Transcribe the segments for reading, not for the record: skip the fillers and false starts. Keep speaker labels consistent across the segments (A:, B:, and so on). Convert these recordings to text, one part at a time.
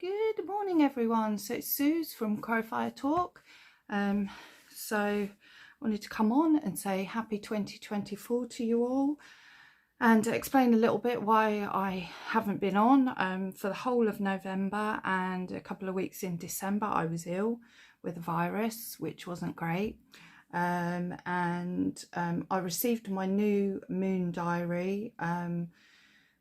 A: Good morning, everyone. So it's Suze from Crowfire Talk. So I wanted to come on and say happy 2024 to you all and explain a little bit why I haven't been on. For the whole of November and a couple of weeks in December, I was ill with a virus, which wasn't great. I received my new moon diary,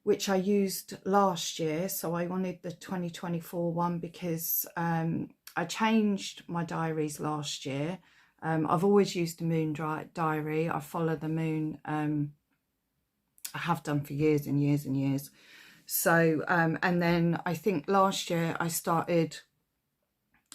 A: which I used last year. So I wanted the 2024 one because I changed my diaries last year. I've always used a moon diary. I follow the moon. I have done for years and years and years. So, and then I think last year I started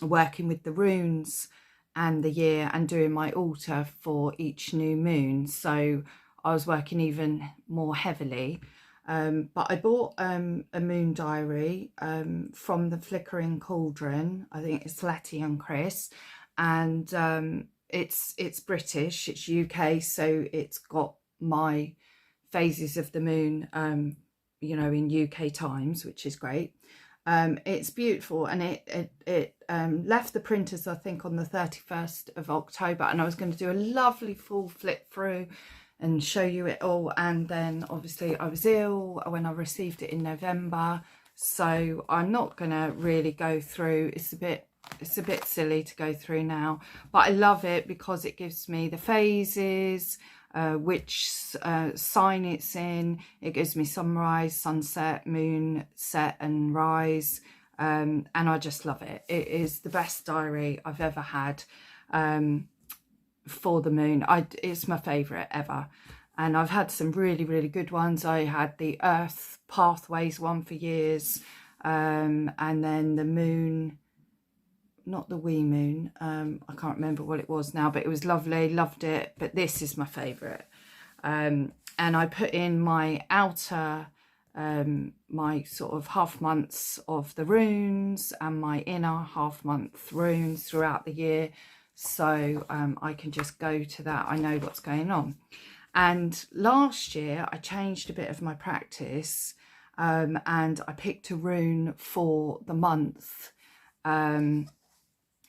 A: working with the runes and the year and doing my altar for each new moon. So I was working even more heavily. But I bought a moon diary from the Flickering Cauldron. I think it's Letty and Chris, and it's British, it's UK, so it's got my phases of the moon, you know, in UK times, which is great. It's beautiful, and it left the printers, I think, on the 31st of October, and I was going to do a lovely full flip through and show you it all, and then obviously I was ill when I received it in November, so I'm not gonna really go through. It's a bit silly to go through now, but I love it because it gives me the phases, which sign it's in. It gives me sunrise, sunset, moon set and rise, and I just love it. It is the best diary I've ever had. For the moon, it's my favorite ever, and I've had some really good ones. I had the Earth Pathways one for years, and then the moon, not the wee moon, I can't remember what it was now, but it was lovely, loved it. But this is my favorite, and I put in my outer, my sort of half months of the runes and my inner half month runes throughout the year. So I can just go to that. I know what's going on. And last year I changed a bit of my practice, and I picked a rune for the month,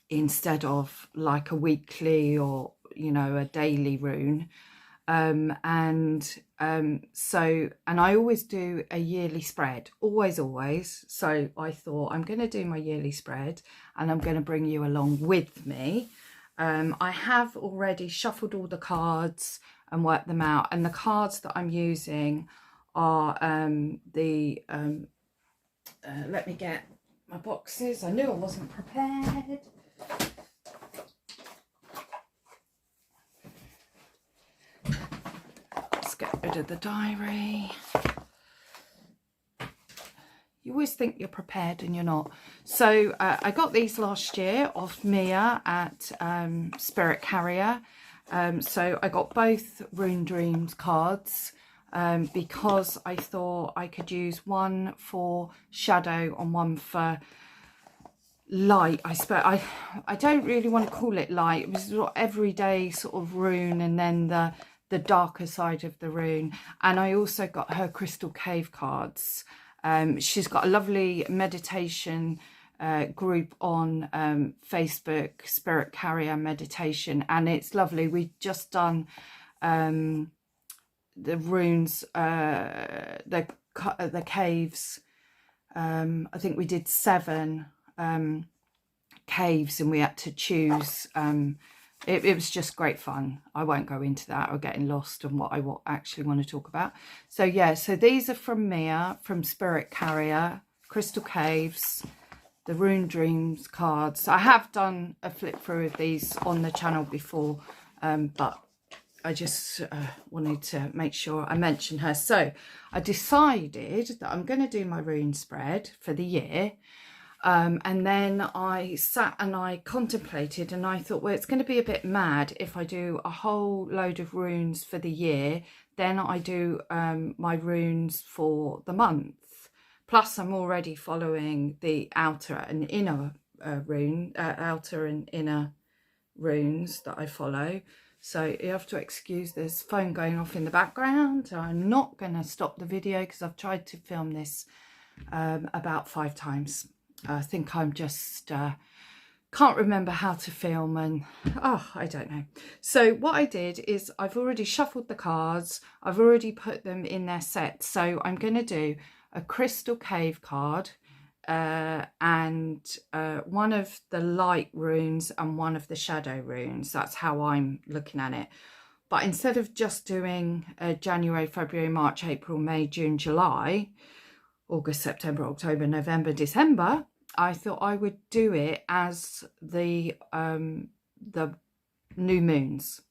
A: instead of like a weekly or, you know, a daily rune. So I always do a yearly spread, always. So I thought, I'm going to do my yearly spread and I'm going to bring you along with me. I have already shuffled all the cards and worked them out, and the cards that I'm using are let me get my boxes. I knew I wasn't prepared. Let's get rid of the diary. You always think you're prepared and you're not. So I got these last year off Mia at Spirit Carrier. So I got both Rune Dreams cards because I thought I could use one for shadow and one for light. I don't really want to call it light. It was sort of everyday sort of rune, and then the darker side of the rune. And I also got her Crystal Cave cards. She's got a lovely meditation group on Facebook, Spirit Carrier Meditation, and it's lovely. We've just done the runes, the caves. I think we did 7 caves, and we had to choose. It was just great fun. I won't go into that or getting lost on what I actually want to talk about. So yeah, so these are from Mia, from Spirit Carrier, Crystal Caves, the Rune Dreams cards. I have done a flip through of these on the channel before, but I just wanted to make sure I mention her. So I decided that I'm going to do my rune spread for the year. And then I sat and I contemplated, and I thought, well, it's going to be a bit mad if I do a whole load of runes for the year, then I do my runes for the month. Plus I'm already following the outer and inner outer and inner runes that I follow. So you have to excuse this phone going off in the background. I'm not going to stop the video because I've tried to film this about 5 times. I think I'm just can't remember how to film, and I don't know. So what I did is I've already shuffled the cards, I've already put them in their set. So I'm going to do a crystal cave card and one of the light runes and one of the shadow runes. That's how I'm looking at it. But instead of just doing January, February, March, April, May, June, July, August, September, October, November, December, I thought I would do it as the new moons.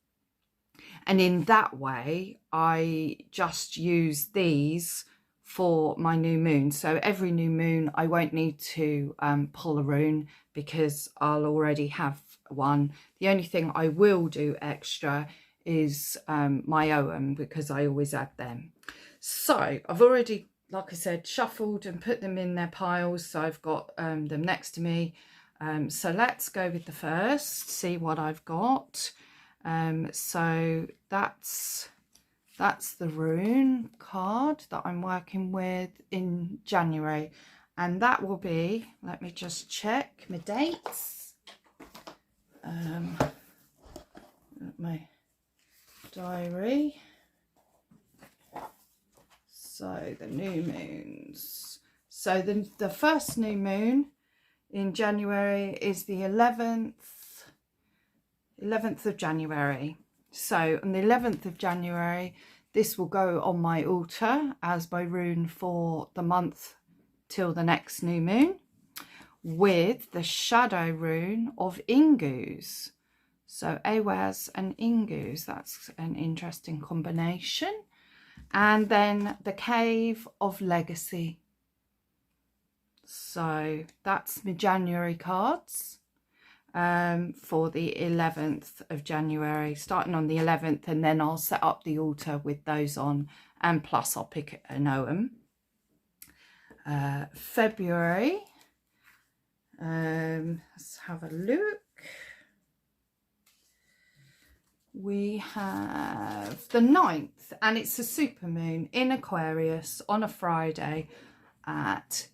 A: And in that way, I just use these for my new moon. So every new moon, I won't need to pull a rune because I'll already have one. The only thing I will do extra is my own, because I always add them. So I've already, like I said, shuffled and put them in their piles. So I've got them next to me. So let's go with the first, see what I've got. So that's the rune card that I'm working with in January. And that will be, let me just check my dates. My diary. So the new moons. So the first new moon in January is the 11th of January. So on the 11th of January, this will go on my altar as my rune for the month till the next new moon, with the shadow rune of Ingus. So Awaz and Ingus, that's an interesting combination. And then the Cave of Legacy. So that's my January cards for the 11th of January, starting on the 11th, and then I'll set up the altar with those on, and plus I'll pick an Ogham. February, let's have a look. We have the 9th, and it's a supermoon in Aquarius on a Friday at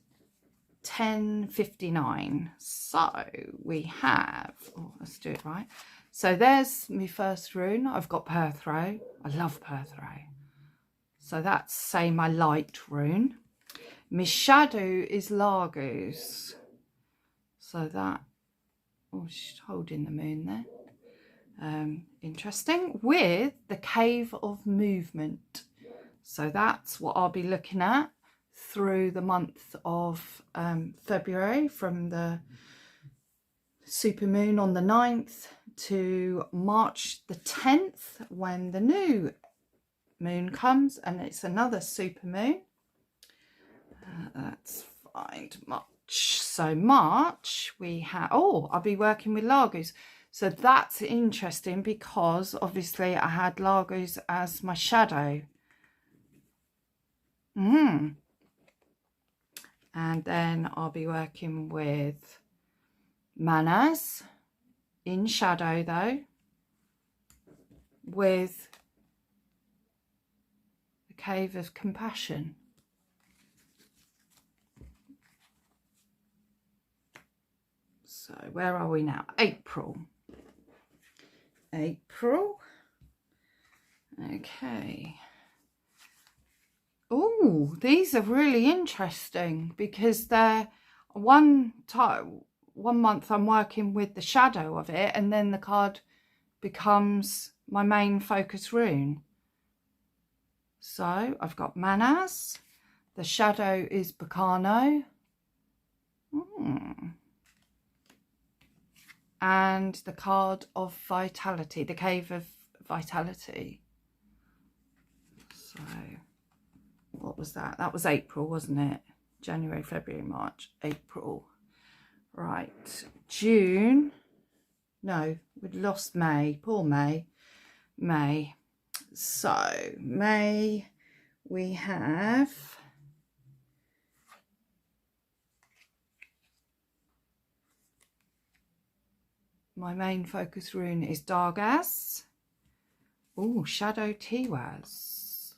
A: 10:59. So we have, let's do it right. So there's my first rune. I've got Perthrow. I love Perthrow. So that's, say, my light rune. My shadow is Largus. So that, she's holding the moon there. Interesting, with the Cave of Movement. So that's what I'll be looking at through the month of February, from the supermoon on the 9th to March the 10th, when the new moon comes, and it's another supermoon. Let's find March. So March we have, I'll be working with Largus. So that's interesting, because obviously I had Largus as my shadow. And then I'll be working with Manas in shadow, though, with the Cave of Compassion. So where are we now? April. Okay. Oh, these are really interesting, because they're one month I'm working with the shadow of it, and then the card becomes my main focus rune. So I've got Manas, the shadow is Bacano, and the card of Vitality, the Cave of Vitality. So what was that? That was April, wasn't it? January, February, March, April. Right, June. No, we'd lost May. Poor May. May. So May, we have my main focus rune is Dargaz. Shadow Tiwaz.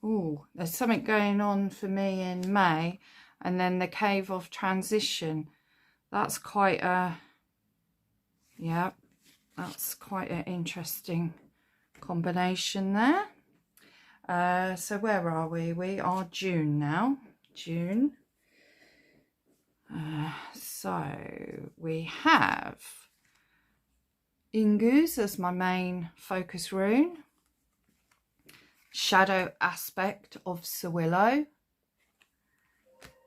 A: Oh, there's something going on for me in May, and then the Cave of Transition. That's quite a, yeah, that's quite an interesting combination there. So where are we? We are June now. June. So we have Ingus as my main focus rune. Shadow aspect of Sewillow.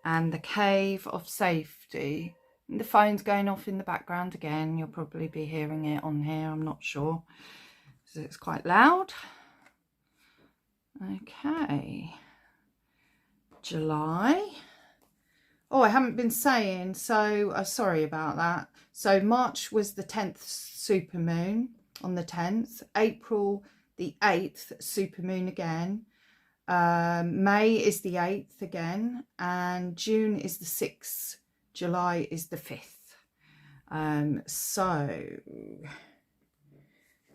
A: And the Cave of Safety. And the phone's going off in the background again. You'll probably be hearing it on here. I'm not sure. So it's quite loud. Okay. July. Oh, I haven't been saying, so sorry about that. So March was the 10th supermoon on the 10th. April the 8th supermoon again. May is the 8th again. And June is the 6th. July is the 5th. So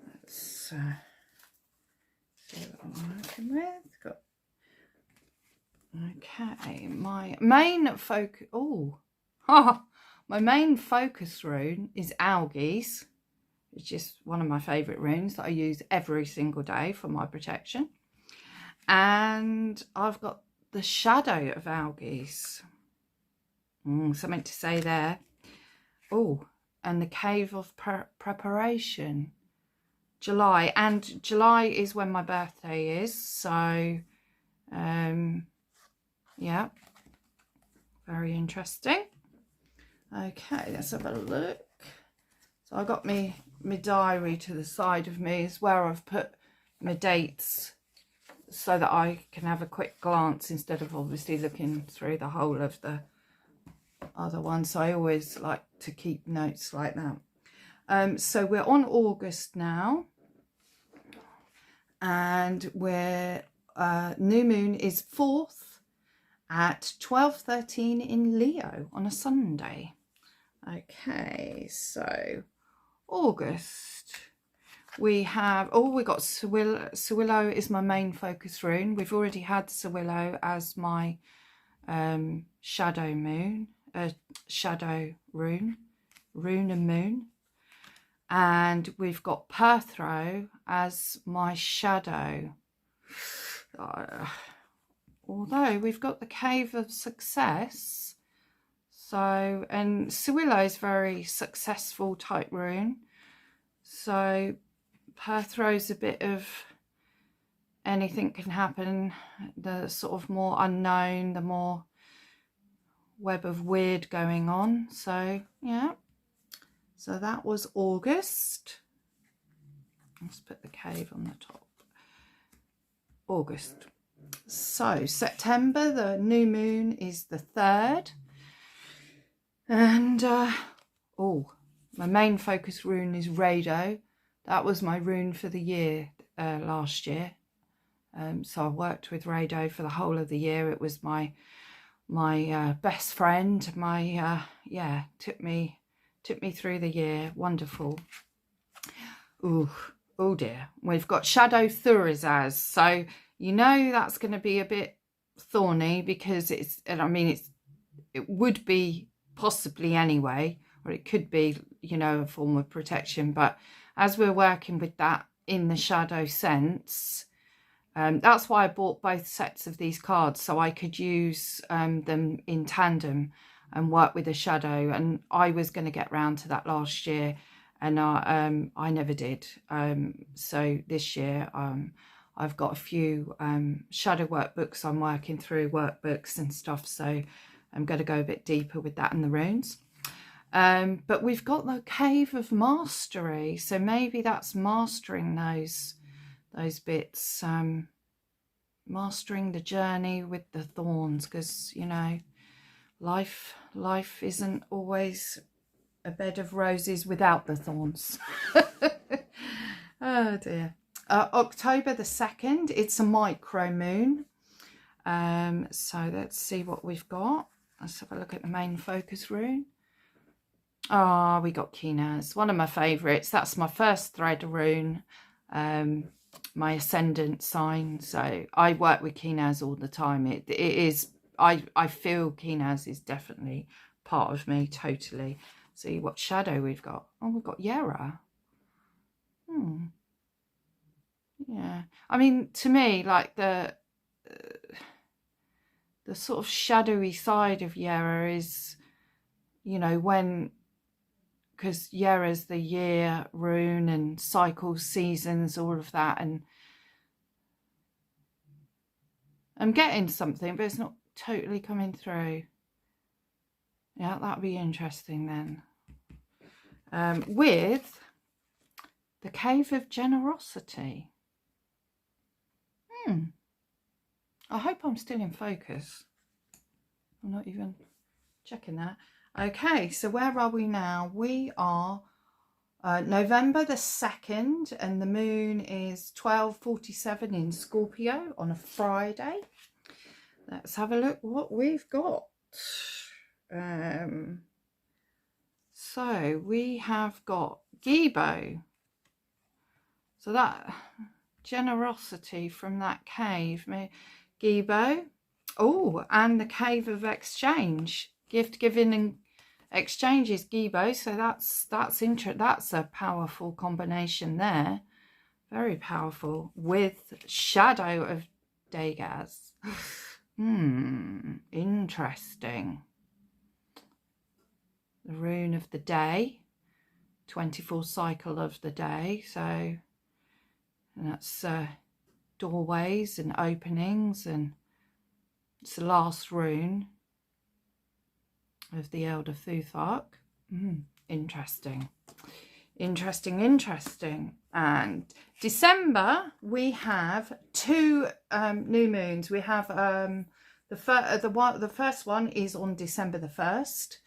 A: let's see what I'm working with. Got okay, my main focus. Oh, my main focus rune is Algaes. It's just one of my favourite runes that I use every single day for my protection. And I've got the Shadow of Algaes. Something to say there. Oh, and the Cave of Preparation. July, and July is when my birthday is, so yeah, very interesting. Okay, let's have a look. So I got my diary to the side of me, is where I've put my dates so that I can have a quick glance instead of obviously looking through the whole of the other one. So I always like to keep notes like that. So we're on August now, and we're new moon is 4th at 12:13 in Leo on a Sunday. Okay, so August we have, we got Sewillow is my main focus rune. We've already had Sewillow as my shadow moon, shadow rune and moon. And we've got Perthrow as my shadow. Although we've got the Cave of Success. So, and Sewillow is very successful type rune. So Perthrow's a bit of anything can happen. The sort of more unknown, the more web of weird going on. So, yeah. So that was August. Let's put the cave on the top. August. So September, the new moon is the 3rd. And, my main focus rune is Rado. That was my rune for the year last year. So I worked with Rado for the whole of the year. It was my best friend. Took me through the year. Wonderful. Oh dear. We've got Shadow Thurizaz. So you know that's going to be a bit thorny because it would be possibly anyway, or it could be, a form of protection. But as we're working with that in the shadow sense, that's why I bought both sets of these cards, so I could use them in tandem and work with the shadow. And I was going to get round to that last year, and I never did. So this year I've got a few shadow workbooks I'm working through, workbooks and stuff, so I'm going to go a bit deeper with that and the runes. But we've got the Cave of Mastery, so maybe that's mastering those bits, mastering the journey with the thorns, because life isn't always a bed of roses without the thorns. Oh dear. October the 2nd, it's a micro moon. So let's see what we've got. Let's have a look at the main focus rune. We got Kinaz, one of my favourites. That's my first thread rune. my ascendant sign. So I work with Kinaz all the time. It is, I feel Kinaz is definitely part of me, totally. See what shadow we've got. Oh, we've got Yara. Yeah, I mean, to me, like the sort of shadowy side of Yara is, you know, when, because Yara's the year rune and cycles, seasons, all of that, and I'm getting something, but it's not totally coming through. Yeah, that'd be interesting then. With the Cave of Generosity. I hope I'm still in focus. I'm not even checking that. Okay, so where are we now? We are November the 2nd, and the moon is 12:47 in Scorpio on a Friday. Let's have a look what we've got. So we have got Gibo. So that generosity from that cave, Gibo. Oh, and the Cave of Exchange, gift giving and exchanges, Gibo. So that's a powerful combination there, very powerful, with Shadow of Dagaz. Interesting. The rune of the day, 24 cycle of the day. So, and that's doorways and openings, and it's the last rune of the Elder Futhark. Interesting. And December, we have two new moons. We have the first one is on December the 1st,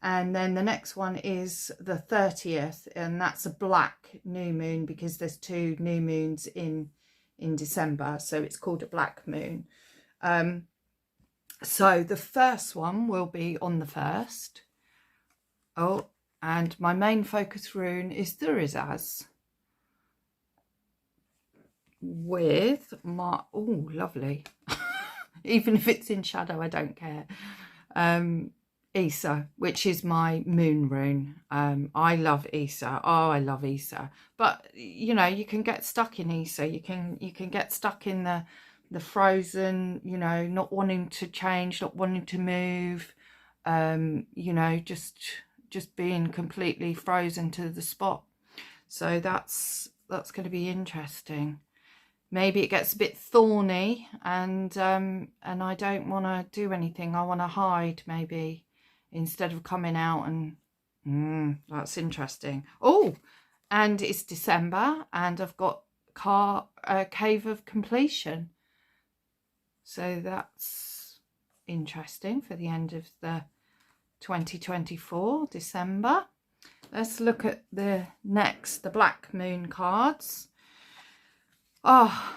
A: and then the next one is the 30th, and that's a black new moon because there's two new moons in December, so it's called a black moon. So the first one will be on the 1st. Oh, and my main focus rune is Thurizaz, with my, oh, lovely. Even if it's in shadow, I don't care. Isa, which is my moon rune. I love Isa. Oh, I love Isa. But you know, you can get stuck in Isa. You can get stuck in the frozen, you know, not wanting to change, not wanting to move, you know, just being completely frozen to the spot. So that's going to be interesting. Maybe it gets a bit thorny, and I don't want to do anything. I want to hide, maybe, instead of coming out, and that's interesting. Oh, and it's December, and I've got Cave of Completion. So that's interesting for the end of the 2024, December. Let's look at the Black Moon cards. Oh,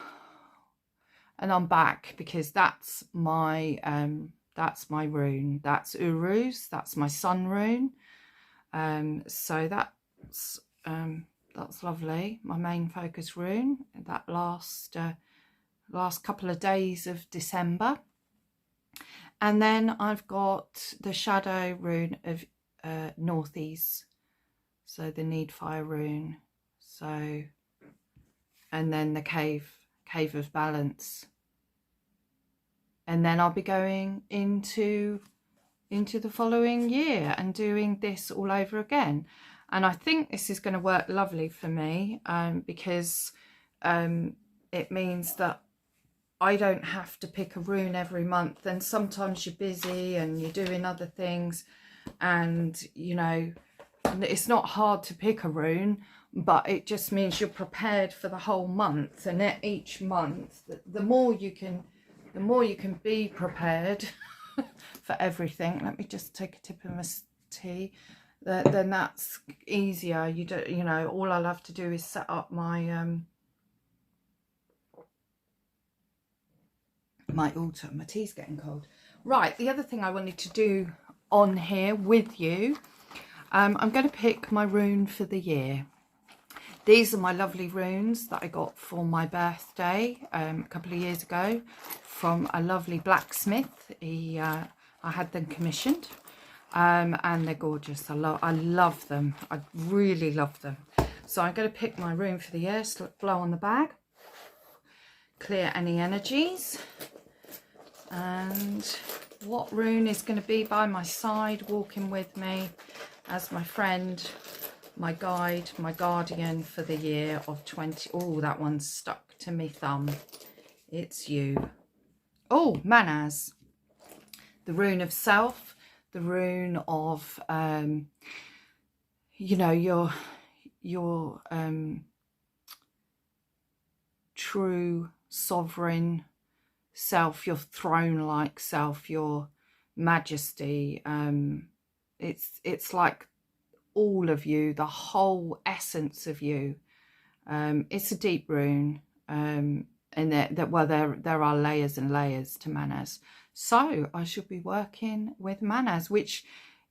A: and I'm back because that's my rune. That's Uru's. That's my sun rune. So that's lovely. My main focus rune. That last couple of days of December. And then I've got the shadow rune of Northeast. So the Need Fire rune. So, and then the cave of balance. And then I'll be going into the following year and doing this all over again. And I think this is going to work lovely for me, because it means that I don't have to pick a rune every month. And sometimes you're busy and you're doing other things, and you know, it's not hard to pick a rune, but it just means you're prepared for the whole month. And at each month, the more you can be prepared for everything. Let me just take a tip of my tea. Then that's easier. You know, all I'll have to do is set up my my altar. My tea's getting cold. Right, the other thing I wanted to do on here with you, I'm going to pick my rune for the year. These are my lovely runes that I got for my birthday a couple of years ago from a lovely blacksmith. I had them commissioned, and they're gorgeous. I love them. I really love them. So I'm going to pick my rune for the year, so blow on the bag, clear any energies. And what rune is going to be by my side, walking with me as my friend, my guide, my guardian for the year of 20. Oh, that one's stuck to me thumb. It's you. Oh, Manaz. The rune of self, the rune of, you know, your true sovereign self, your throne-like self, your majesty. It's like all of you, the whole essence of you. It's a deep rune, and there are layers and layers to Manaz. So I should be working with Manaz, which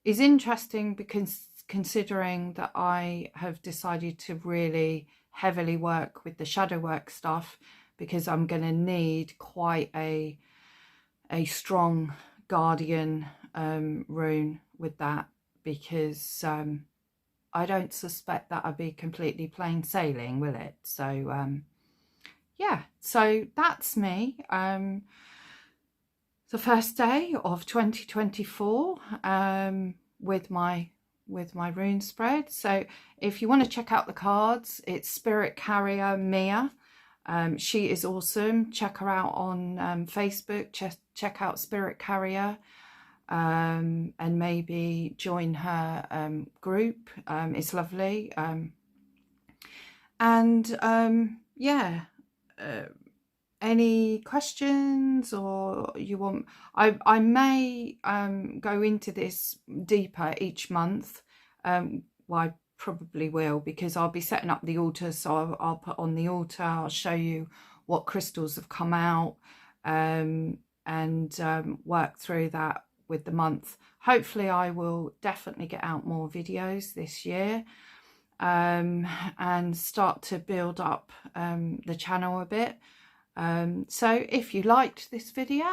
A: is interesting because considering that I have decided to really heavily work with the shadow work stuff, because I'm going to need quite a strong guardian rune with that, because I don't suspect that I'll be completely plain sailing, will it? So yeah, so that's me. The first day of 2024 with my rune spread. So if you want to check out the cards, it's Spirit Carrier Mia. She is awesome. Check her out on Facebook. Check out Spirit Carrier, and maybe join her group. It's lovely. Yeah. Any questions, or you want, I may go into this deeper each month. Well, I probably will, because I'll be setting up the altar. So I'll put on the altar, I'll show you what crystals have come out, and work through that with the month. Hopefully I will definitely get out more videos this year, and start to build up the channel a bit. So if you liked this video,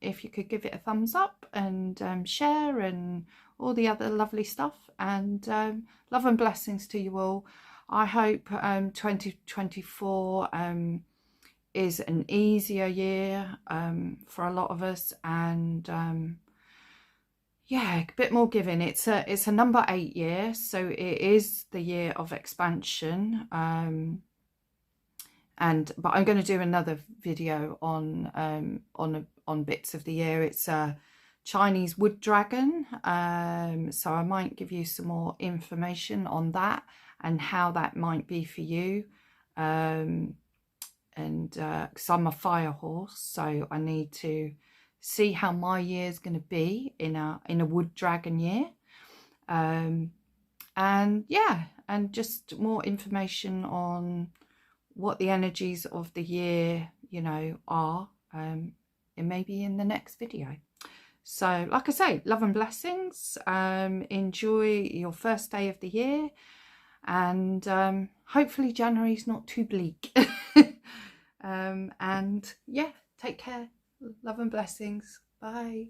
A: if you could give it a thumbs up and share and all the other lovely stuff, and love and blessings to you all. I hope 2024 is an easier year for a lot of us, and yeah, a bit more giving. It's a number 8 year, so it is the year of expansion. But I'm going to do another video on bits of the year. It's a Chinese wood dragon, so I might give you some more information on that and how that might be for you. And because I'm a fire horse, so I need to see how my year is going to be in a wood dragon year. And yeah, and just more information on what the energies of the year, you know, are, and maybe in the next video. So like I say, love and blessings. Enjoy your first day of the year, and hopefully January's not too bleak. And yeah, take care. Love and blessings. Bye.